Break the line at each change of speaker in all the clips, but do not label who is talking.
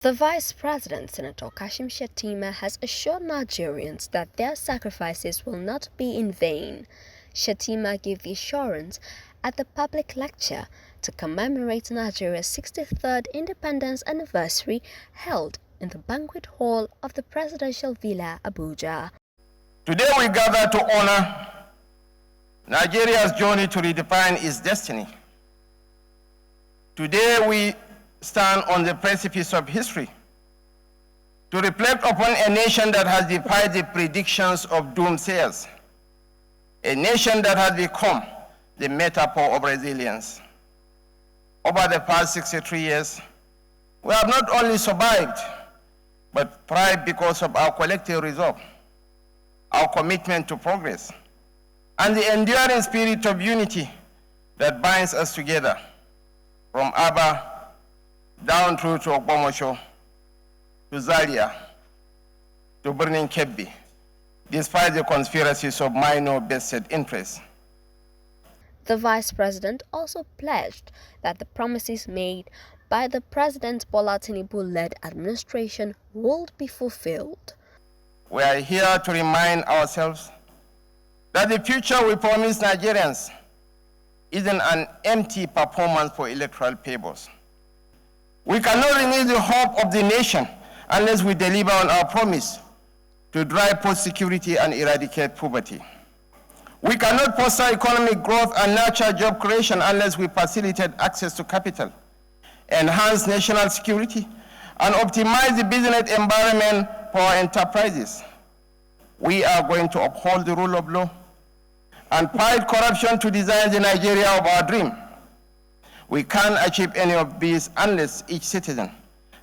The Vice President, Senator Kashim Shettima, has assured Nigerians that their sacrifices will not be in vain. Shettima gave the assurance at the public lecture to commemorate Nigeria's 63rd independence anniversary held in the banquet hall of the Presidential Villa, Abuja.
Today we gather to honor Nigeria's journey to redefine its destiny. Today we stand on the precipice of history to reflect upon a nation that has defied the predictions of doomsayers, a nation that has become the metaphor of resilience. Over the past 63 years, we have not only survived, but thrived because of our collective resolve, our commitment to progress, and the enduring spirit of unity that binds us together, from Aba down through to Ogbomoso, to Zaria, to Birnin Kebbi, despite the conspiracies of minor vested interests.
The Vice President also pledged that the promises made by the President Bola Tinubu-led administration would be fulfilled.
We are here to remind ourselves that the future we promise Nigerians isn't an empty performance for electoral purposes. We cannot renew the hope of the nation unless we deliver on our promise to drive post-security and eradicate poverty. We cannot foster economic growth and nurture job creation unless we facilitate access to capital, enhance national security, and optimize the business environment for our enterprises. We are going to uphold the rule of law and fight corruption to design the Nigeria of our dream. We can't achieve any of these unless each citizen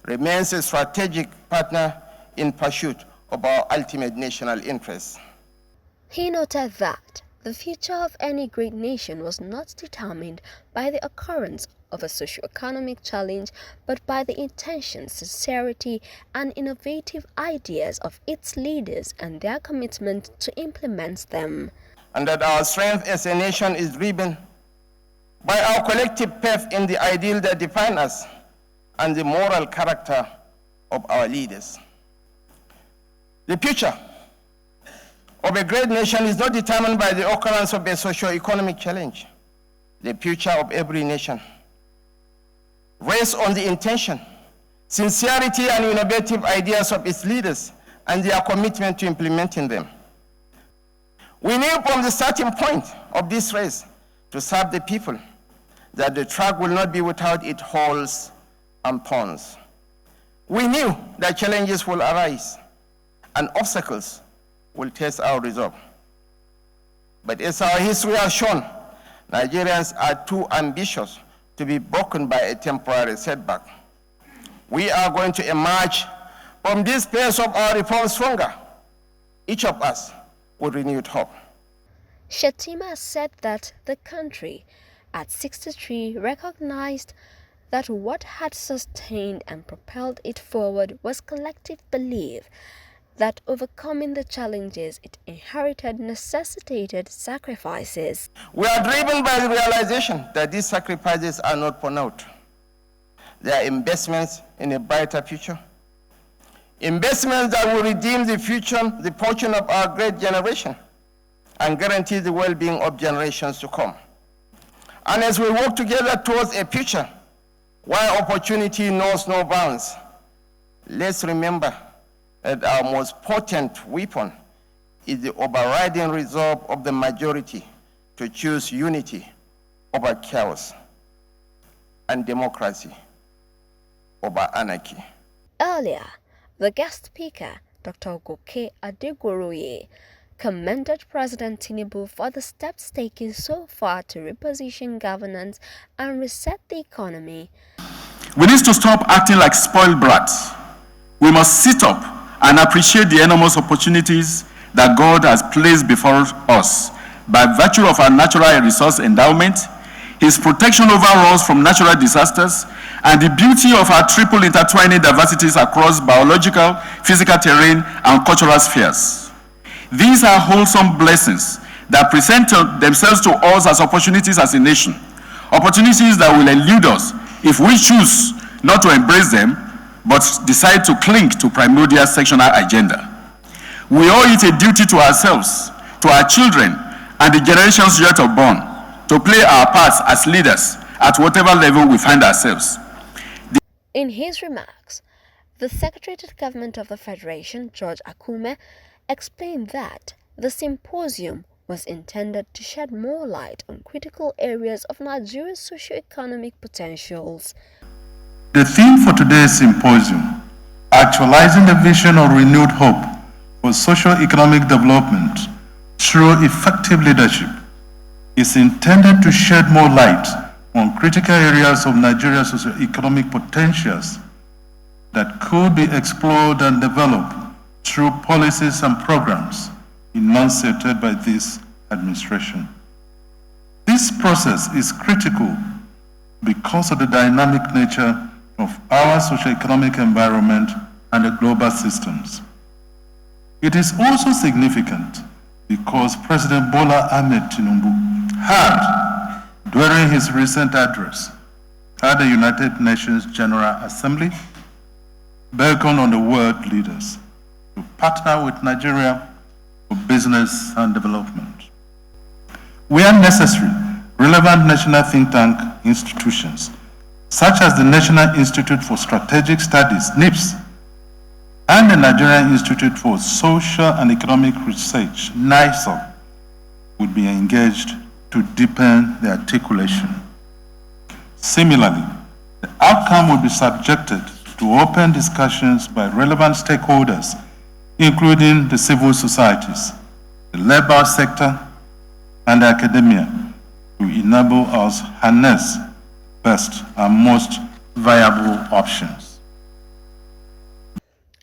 remains a strategic partner in pursuit of our ultimate national interests.
He noted that the future of any great nation was not determined by the occurrence of a socio-economic challenge, but by the intention, sincerity, and innovative ideas of its leaders and their commitment to implement them.
And that our strength as a nation is driven by our collective faith in the ideal that define us and the moral character of our leaders. The future of a great nation is not determined by the occurrence of a socio-economic challenge. The future of every nation rests on the intention, sincerity, and innovative ideas of its leaders and their commitment to implementing them. We knew from the starting point of this race to serve the people that the track will not be without its holes and ponds. We knew that challenges will arise and obstacles will test our resolve. But as our history has shown, Nigerians are too ambitious to be broken by a temporary setback. We are going to emerge from this phase of our reform stronger, each of us with renewed hope.
Shettima said that the country at 63 recognized that what had sustained and propelled it forward was collective belief that overcoming the challenges it inherited necessitated sacrifices.
We are driven by the realization that these sacrifices are not for naught. They are investments in a brighter future, investments that will redeem the future, the fortune of our great generation, and guarantee the well-being of generations to come. And as we work together towards a future where opportunity knows no bounds, let's remember that our most potent weapon is the overriding resolve of the majority to choose unity over chaos and democracy over anarchy.
Earlier, the guest speaker, Dr. Goke Adegoroye, commended President Tinubu for the steps taken so far to reposition governance and reset the economy.
We need to stop acting like spoiled brats. We must sit up and appreciate the enormous opportunities that God has placed before us by virtue of our natural resource endowment, His protection over us from natural disasters, and the beauty of our triple intertwining diversities across biological, physical terrain, and cultural spheres. These are wholesome blessings that present themselves to us as opportunities as a nation, opportunities that will elude us if we choose not to embrace them but decide to cling to primordial sectional agenda. We owe it a duty to ourselves, to our children, and the generations yet unborn, to play our parts as leaders at whatever level we find ourselves.
In his remarks, the Secretary to the Government of the Federation, George Akume, explained that the symposium was intended to shed more light on critical areas of Nigeria's socio-economic potentials.
The theme for today's symposium, Actualizing the Vision of Renewed Hope for Socio-Economic Development through Effective Leadership, is intended to shed more light on critical areas of Nigeria's socio-economic potentials that could be explored and developed through policies and programs enunciated by this administration. This process is critical because of the dynamic nature of our socio-economic environment and the global systems. It is also significant because President Bola Ahmed Tinubu had, during his recent address at the United Nations General Assembly, beckoned on the world leaders to partner with Nigeria for business and development. Where necessary, relevant national think tank institutions, such as the National Institute for Strategic Studies, NIPS, and the Nigerian Institute for Social and Economic Research, NISO, would be engaged to deepen the articulation. Similarly, the outcome would be subjected to open discussions by relevant stakeholders, including the civil societies, the labor sector, and academia, to enable us harness best and most viable options.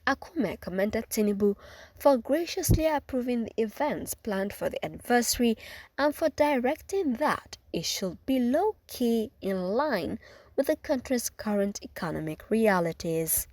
Akume commended Tinubu for graciously approving the events planned for the anniversary and for directing that it should be low-key in line with the country's current economic realities.